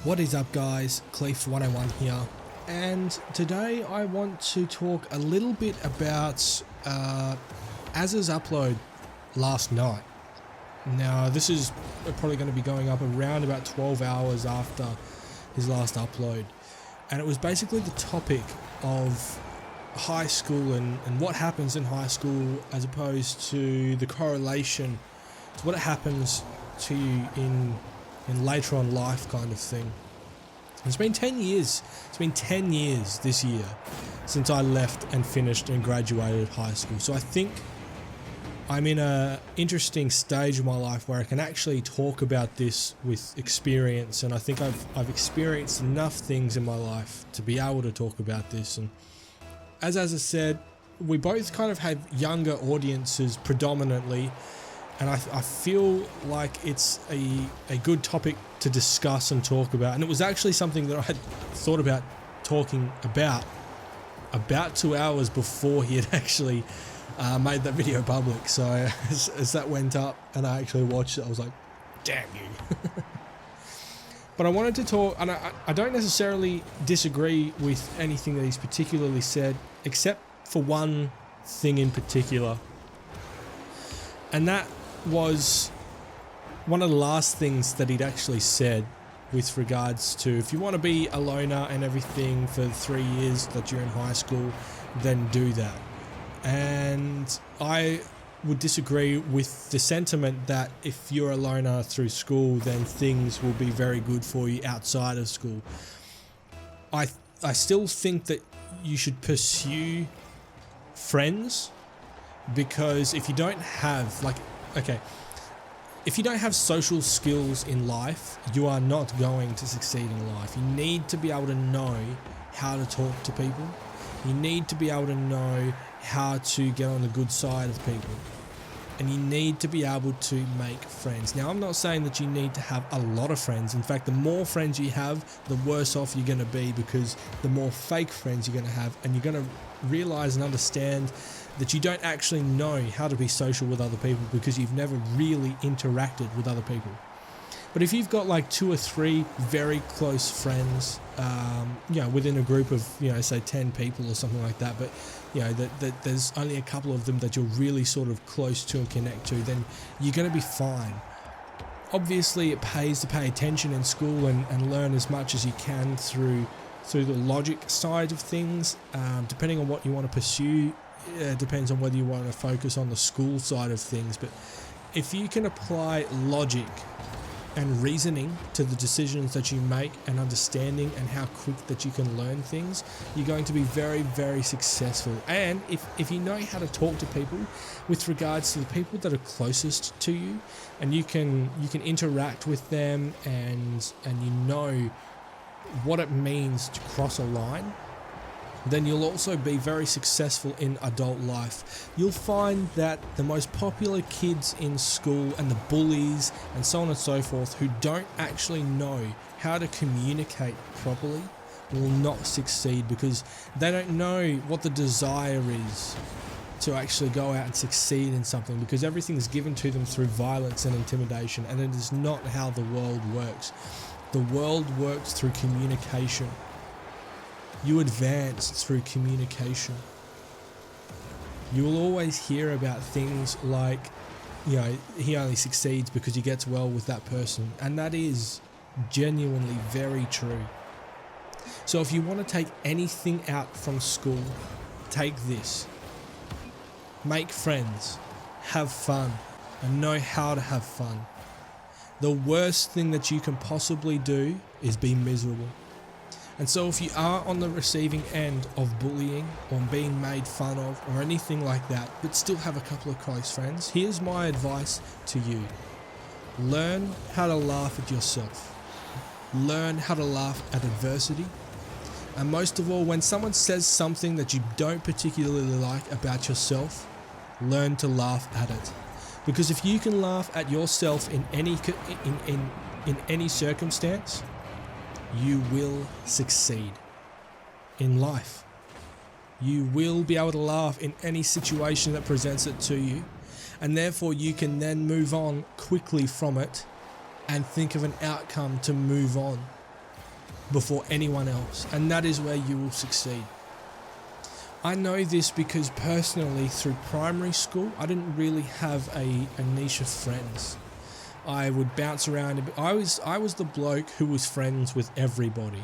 What is up, guys? Clief 101 here, and today I want to talk a little bit about Azza's upload last night. Now, this is probably going to be going up around about 12 hours after his last upload, and it was basically the topic of high school and what happens in high school as opposed to the correlation to what happens to you in later on life kind of thing. It's been 10 years. It's been 10 years this year since I left and finished and graduated high school. So I think I'm in a interesting stage of my life where I can actually talk about this with experience, and I think I've experienced enough things in my life to be able to talk about this. And as I said, we both kind of have younger audiences predominantly, and I feel like it's a good topic to discuss and talk about. And it was actually something that I had thought about talking about 2 hours before he had actually made that video public. So as that went up and I actually watched it, I was like, damn you. But I wanted to talk, and I don't necessarily disagree with anything that he's particularly said, except for one thing in particular. And that was one of the last things that he'd actually said with regards to, if you want to be a loner and everything for 3 years that you're in high school, then do that. And I would disagree with the sentiment that if you're a loner through school, then things will be very good for you outside of school. I still think that you should pursue friends, because if you don't have, if you don't have social skills in life, you are not going to succeed in life. You need to be able to know how to talk to people. You need to be able to know how to get on the good side of people. And you need to be able to make friends. Now, I'm not saying that you need to have a lot of friends. In fact, the more friends you have, the worse off you're going to be, because the more fake friends you're going to have, and you're going to realize and understand that you don't actually know how to be social with other people because you've never really interacted with other people. But if you've got like 2 or 3 very close friends, within a group of, say 10 people or something like that, but that there's only a couple of them that you're really sort of close to and connect to, then you're going to be fine. Obviously, it pays to pay attention in school and learn as much as you can through the logic side of things. Depending on what you want to pursue, it depends on whether you want to focus on the school side of things. But if you can apply logic and reasoning to the decisions that you make, and understanding and how quick that you can learn things, you're going to be very, very successful. And if you know how to talk to people with regards to the people that are closest to you, and you can interact with them, and you know what it means to cross a line, then you'll also be very successful in adult life. You'll find that the most popular kids in school and the bullies and so on and so forth, who don't actually know how to communicate properly, will not succeed, because they don't know what the desire is to actually go out and succeed in something, because everything is given to them through violence and intimidation, and it is not how the world works. The world works through communication. You advance through communication. You will always hear about things like, he only succeeds because he gets well with that person. And that is genuinely very true. So if you want to take anything out from school, take this. Make friends, have fun, and know how to have fun. The worst thing that you can possibly do is be miserable. And so if you are on the receiving end of bullying or being made fun of or anything like that, but still have a couple of close friends, here's my advice to you. Learn how to laugh at yourself. Learn how to laugh at adversity. And most of all, when someone says something that you don't particularly like about yourself, learn to laugh at it. Because if you can laugh at yourself in any circumstance, you will succeed in life. You will be able to laugh in any situation that presents it to you, and therefore you can then move on quickly from it and think of an outcome to move on. before anyone else, and that is where you will succeed. I know this because personally through primary school I didn't really have a niche of friends. I would bounce around a bit. I was the bloke who was friends with everybody.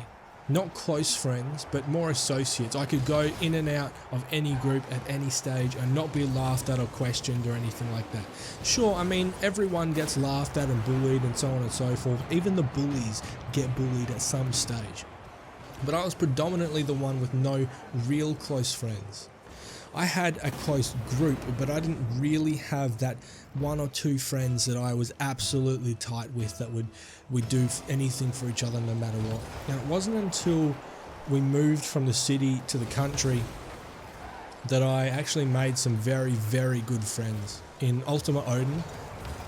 Not close friends, but more associates. I could go in and out of any group at any stage and not be laughed at or questioned or anything like that. Sure, I mean, everyone gets laughed at and bullied and so on and so forth. Even the bullies get bullied at some stage. But I was predominantly the one with no real close friends. I had a close group, but I didn't really have that one or two friends that I was absolutely tight with that would do anything for each other no matter what. Now, it wasn't until we moved from the city to the country that I actually made some very, very good friends in Ultima Odin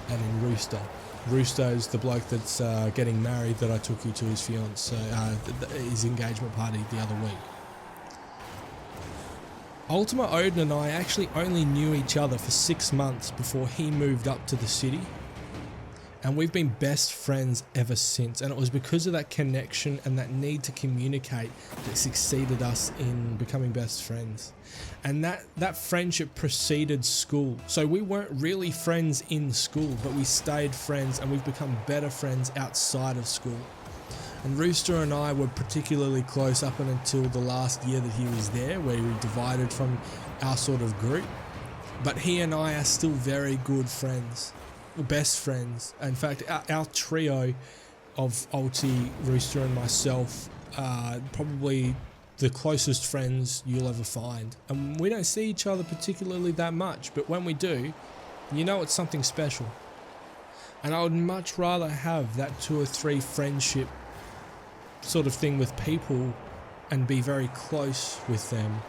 and in Rooster. Rooster is the bloke that's getting married that I took you to his his engagement party the other week. Ultima Odin and I actually only knew each other for 6 months before he moved up to the city, and we've been best friends ever since, and it was because of that connection and that need to communicate that succeeded us in becoming best friends. And that friendship preceded school, so we weren't really friends in school, but we stayed friends and we've become better friends outside of school. And Rooster and I were particularly close up until the last year that he was there, where we divided from our sort of group. But he and I are still very good friends, best friends. In fact, our trio of Ulti, Rooster and myself are probably the closest friends you'll ever find. And we don't see each other particularly that much, but when we do, you know it's something special. And I would much rather have that 2 or 3 friendship sort of thing with people and be very close with them,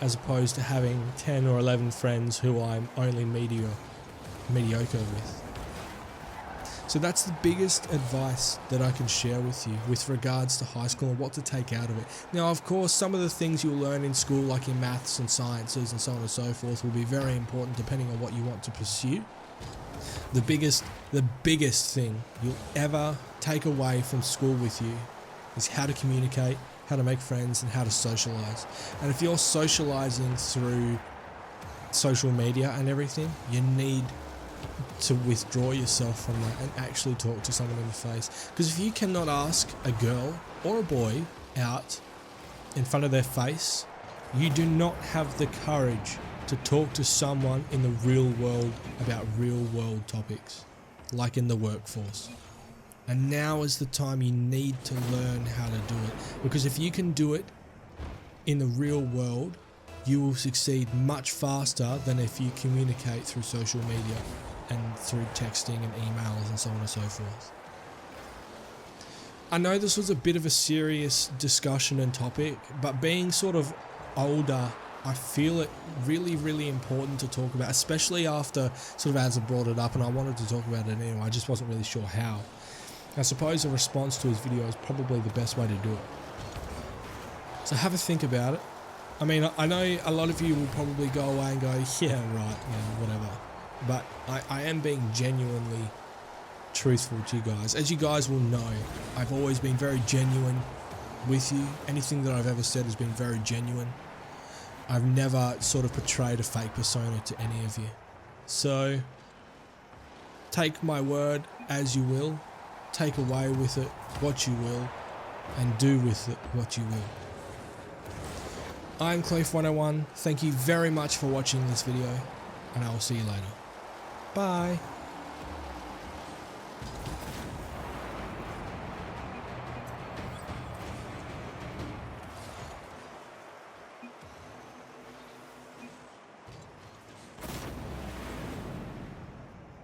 as opposed to having 10 or 11 friends who I'm only mediocre with. So that's the biggest advice that I can share with you with regards to high school and what to take out of it. Now, of course, some of the things you'll learn in school, like in maths and sciences and so on and so forth, will be very important depending on what you want to pursue. The biggest thing you'll ever take away from school with you is how to communicate, how to make friends, and how to socialise. And if you're socialising through social media and everything, you need to withdraw yourself from that and actually talk to someone in the face. Because if you cannot ask a girl or a boy out in front of their face, you do not have the courage to talk to someone in the real world about real world topics, like in the workforce. And now is the time you need to learn how to do it, because if you can do it in the real world, you will succeed much faster than if you communicate through social media and through texting and emails and so on and so forth. I know this was a bit of a serious discussion and topic, but being sort of older, I feel it really, really important to talk about, especially after sort of Azza brought it up and I wanted to talk about it anyway. I just wasn't really sure how. I suppose a response to his video is probably the best way to do it. So have a think about it. I mean, I know a lot of you will probably go away and go, yeah, right, whatever. But I am being genuinely truthful to you guys. As you guys will know, I've always been very genuine with you. Anything that I've ever said has been very genuine. I've never sort of portrayed a fake persona to any of you. So take my word as you will. Take away with it what you will, and do with it what you will. I'm Clief101. Thank you very much for watching this video, and I will see you later. Bye.